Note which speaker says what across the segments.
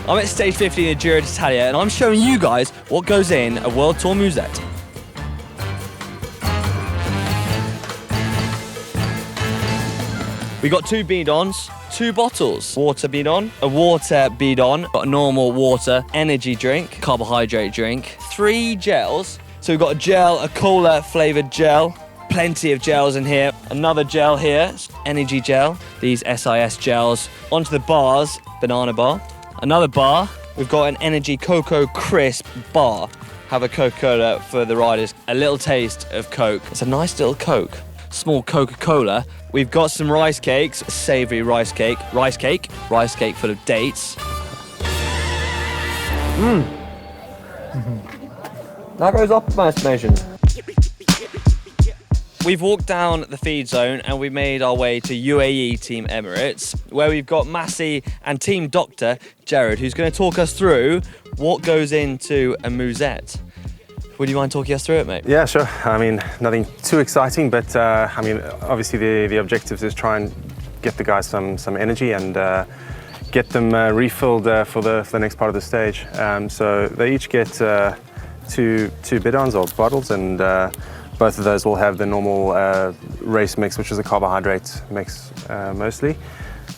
Speaker 1: I'm at stage 50 in the Giro d'Italia, and I'm showing you guys what goes in a World Tour Musette. We got 2 bidons, 2 bottles. Water bidon, a water bidon, got a normal water, energy drink, carbohydrate drink, 3 gels. So we've got a gel, a cola flavoured gel, plenty of gels in here. Another gel here, energy gel, these SIS gels. Onto the bars, banana bar. Another bar, we've got an energy Cocoa Crisp bar. Have a Coca-Cola for the riders, a little taste of Coke. It's a nice little Coke. Small Coca-Cola. We've got some rice cakes, a savoury rice cake full of dates. That goes up in my estimation. We've walked down the feed zone and we made our way to UAE Team Emirates, where we've got Massey and Team Doctor Jared, who's going to talk us through what goes into a musette. Would you mind talking us through it, mate?
Speaker 2: Yeah, sure. I mean, nothing too exciting, but I mean, obviously the objective is try and get the guys some energy and get them refilled for the next part of the stage. So they each get two bidons or bottles, and both of those will have the normal race mix, which is a carbohydrate mix mostly.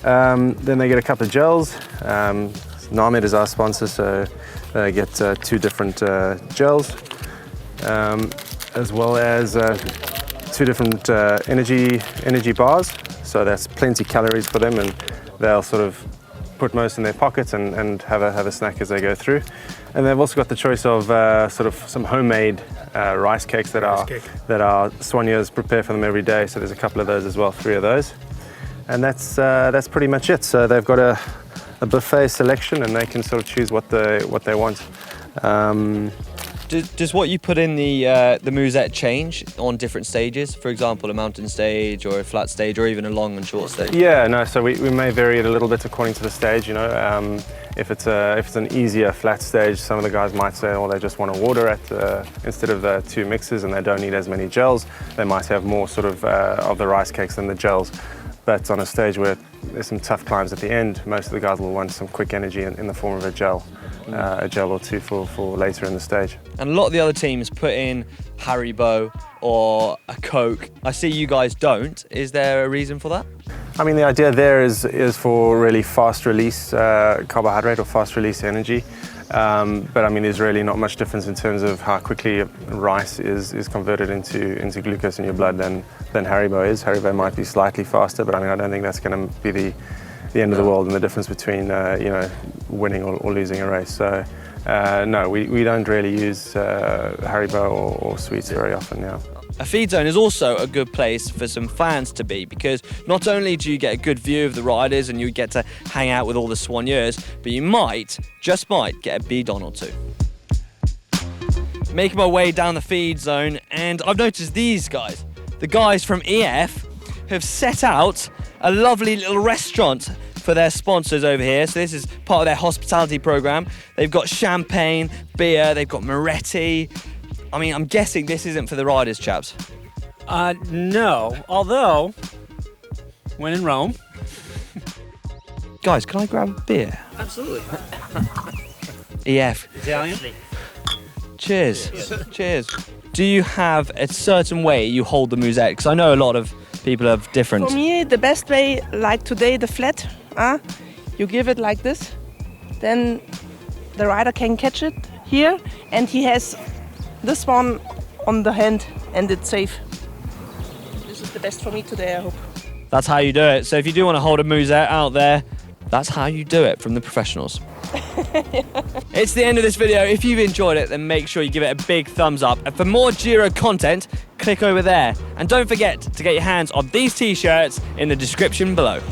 Speaker 2: Then they get a couple of gels. Narmed is our sponsor, so they get 2 different gels. As well as 2 different energy bars, so that's plenty calories for them, and they'll sort of put most in their pockets and have a snack as they go through. And they've also got the choice of sort of some homemade rice cakes that our soigneurs prepare for them every day. So there's a couple of those as well, 3 of those, and that's pretty much it. So they've got a buffet selection, and they can sort of choose what they want.
Speaker 1: Does what you put in the musette change on different stages? For example, a mountain stage or a flat stage or even a long and short stage? Yeah,
Speaker 2: no, so we may vary it a little bit according to the stage, you know. If it's an easier flat stage, some of the guys might say, oh, they just want a water instead of the 2 mixes, and they don't need as many gels. They might have more sort of the rice cakes than the gels. But on a stage where there's some tough climbs at the end, most of the guys will want some quick energy in the form of a gel or 2 for later in the stage.
Speaker 1: And a lot of the other teams put in Haribo or a Coke. I see you guys don't. Is there a reason for that?
Speaker 2: I mean, the idea there is for really fast release carbohydrate or fast release energy. But I mean, there's really not much difference in terms of how quickly rice is converted into glucose in your blood than Haribo is. Haribo might be slightly faster, but I mean, I don't think that's going to be the end of the world and the difference between you know, winning or losing a race. So no, we don't really use Haribo or sweets very often now.
Speaker 1: A feed zone is also a good place for some fans to be, because not only do you get a good view of the riders and you get to hang out with all the soigneurs, but you just might get a bidon or 2. Making my way down the feed zone, and I've noticed these guys, the guys from EF, have set out a lovely little restaurant for their sponsors over here. So this is part of their hospitality program. They've got champagne, beer, they've got Moretti. I mean, I'm guessing this isn't for the riders, chaps.
Speaker 3: No, although, when in Rome.
Speaker 1: Guys, can I grab a beer?
Speaker 3: Absolutely.
Speaker 1: EF.
Speaker 3: Italian?
Speaker 1: Cheers. Cheers. Do you have a certain way you hold the musette? Because I know a lot of people have different.
Speaker 4: For me, the best way, like today, the flat, you give it like this, then the rider can catch it here, and he has this one on the hand, and it's safe. This is the best for me today, I hope.
Speaker 1: That's how you do it. So if you do want to hold a musette out there, that's how you do it from the professionals. It's the end of this video. If you've enjoyed it, then make sure you give it a big thumbs up. And for more Giro content, click over there. And don't forget to get your hands on these t-shirts in the description below.